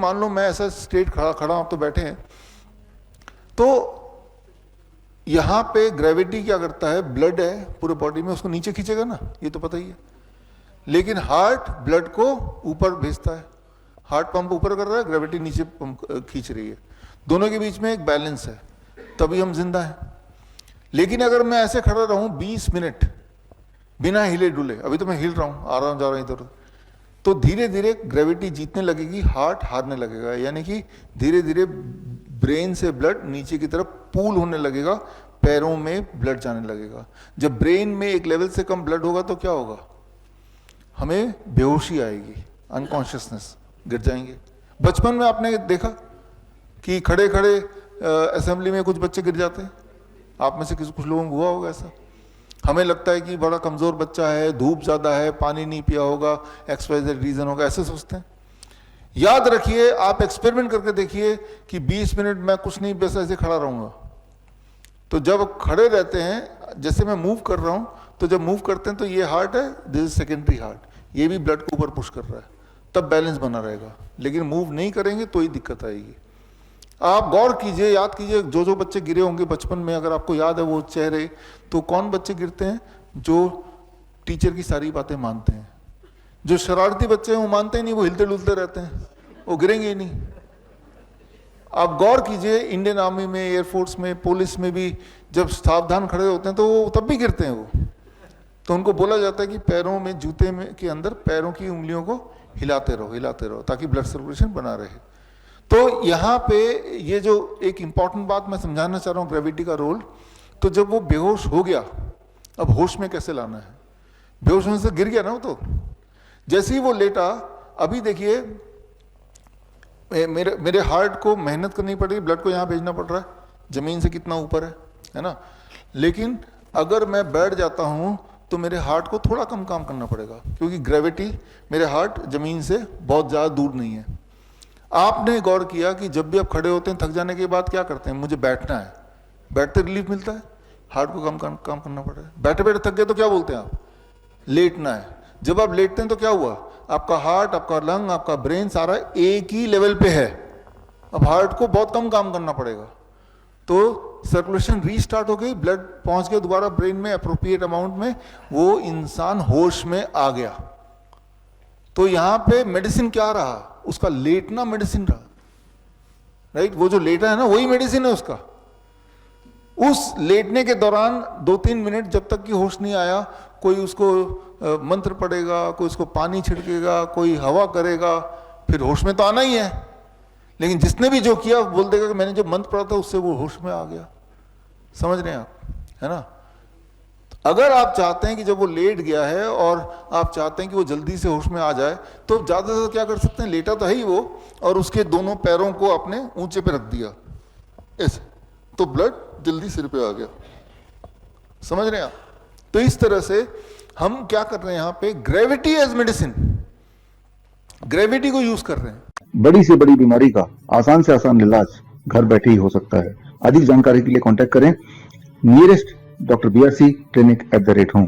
मान लो मैं ऐसा स्ट्रेट खड़ा आप तो बैठे हैं, तो यहां पे ग्रेविटी क्या करता है, ब्लड है पूरे बॉडी में, उसको नीचे खींचेगा ना, ये तो पता ही है। लेकिन हार्ट ब्लड को ऊपर भेजता है, हार्ट पंप ऊपर कर रहा है, ग्रेविटी नीचे पंप खींच रही है, दोनों के बीच में एक बैलेंस है, तभी हम जिंदा हैं। लेकिन अगर मैं ऐसे खड़ा रहूं 20 मिनट बिना हिले डुले, अभी तो मैं हिल रहा हूं, आ रहा हूं, जा रहा हूं इधर, तो धीरे धीरे ग्रेविटी जीतने लगेगी, हार्ट हारने लगेगा, यानी कि धीरे धीरे ब्रेन से ब्लड नीचे की तरफ पूल होने लगेगा, पैरों में ब्लड जाने लगेगा। जब ब्रेन में एक लेवल से कम ब्लड होगा तो क्या होगा, हमें बेहोशी आएगी, अनकॉन्शियसनेस, गिर जाएंगे। बचपन में आपने देखा कि खड़े खड़े असेंबली में कुछ बच्चे गिर जाते हैं, आप में से कुछ लोगों को हुआ होगा ऐसा। हमें लगता है कि बड़ा कमजोर बच्चा है, धूप ज्यादा है, पानी नहीं पिया होगा, XYZ रीजन होगा, ऐसे सोचते हैं। याद रखिए, आप एक्सपेरिमेंट करके देखिए कि 20 मिनट मैं कुछ नहीं, बस ऐसे खड़ा रहूंगा, तो जब खड़े रहते हैं, जैसे मैं मूव कर रहा हूं, तो जब मूव करते हैं तो ये हार्ट है, दिस इज सेकेंडरी हार्ट, ये भी ब्लड को ऊपर पुश कर रहा है, तब बैलेंस बना रहेगा। लेकिन मूव नहीं करेंगे तो ही दिक्कत आएगी। आप गौर कीजिए, याद कीजिए, जो जो बच्चे गिरे होंगे बचपन में, अगर आपको याद है वो चेहरे, तो कौन बच्चे गिरते हैं जो टीचर की सारी बातें मानते हैं। जो शरारती बच्चे हैं वो मानते ही नहीं, वो हिलते डुलते रहते हैं, वो गिरेंगे ही नहीं। आप गौर कीजिए, इंडियन आर्मी में, एयरफोर्स में, पुलिस में भी जब सावधान खड़े होते हैं तो वो तब भी गिरते हैं वो, तो उनको बोला जाता है कि पैरों में, जूते में के अंदर पैरों की उंगलियों को हिलाते रहो, ताकि ब्लड सर्कुलेशन बना रहे। तो यहाँ पे ये जो एक इंपॉर्टेंट बात मैं समझाना चाह रहा हूँ, ग्रेविटी का रोल। तो जब वो बेहोश हो गया, अब होश में कैसे लाना है, बेहोश होने से गिर गया ना वो, तो जैसे ही वो लेटा, अभी देखिए मेरे हार्ट को मेहनत करनी पड़ रही, ब्लड को यहाँ भेजना पड़ रहा है, जमीन से कितना ऊपर है ना। लेकिन अगर मैं बैठ जाता हूँ तो मेरे हार्ट को थोड़ा कम काम करना पड़ेगा, क्योंकि ग्रेविटी, मेरे हार्ट जमीन से बहुत ज़्यादा दूर नहीं है। आपने गौर किया कि जब भी आप खड़े होते हैं थक जाने के बाद क्या करते हैं, मुझे बैठना है, बैठते रिलीफ मिलता है, हार्ट को काम करना पड़ रहा है। बैठे बैठे थक गए तो क्या बोलते हैं आप, लेटना है। जब आप लेटते हैं तो क्या हुआ, आपका हार्ट, आपका लंग, आपका ब्रेन सारा एक ही लेवल पे है, अब हार्ट को बहुत कम काम करना पड़ेगा, तो सर्कुलेशन रीस्टार्ट हो गई, ब्लड पहुंच गया दोबारा ब्रेन में अप्रोप्रिएट अमाउंट में, वो इंसान होश में आ गया। तो यहां पे मेडिसिन क्या रहा, उसका लेटना मेडिसिन रहा, राइट। वो जो लेटा है ना, वही मेडिसिन है उसका। उस लेटने के दौरान 2-3 मिनट जब तक कि होश नहीं आया, कोई उसको मंत्र पढ़ेगा, कोई उसको पानी छिड़केगा, कोई हवा करेगा, फिर होश में तो आना ही है। लेकिन जिसने भी जो किया बोल देगा कि मैंने जो मंत्र पढ़ा था उससे वो होश में आ गया। समझ रहे हैं आप, है ना। अगर आप चाहते हैं कि जब वो लेट गया है और आप चाहते हैं कि वो जल्दी से होश में आ जाए, तो ज्यादा से ज्यादा क्या कर सकते हैं, लेटा तो है ही वो, और उसके दोनों पैरों को अपने ऊंचे पे रख दिया ऐसे, तो ब्लड जल्दी सिर पे आ गया। समझ रहे हैं आप। तो इस तरह से हम क्या कर रहे हैं यहाँ पे, ग्रेविटी एज मेडिसिन, ग्रेविटी को यूज कर रहे हैं। बड़ी से बड़ी बीमारी का आसान से आसान इलाज घर बैठे ही हो सकता है। अधिक जानकारी के लिए कांटेक्ट करें nearest doctor BRC clinic @home।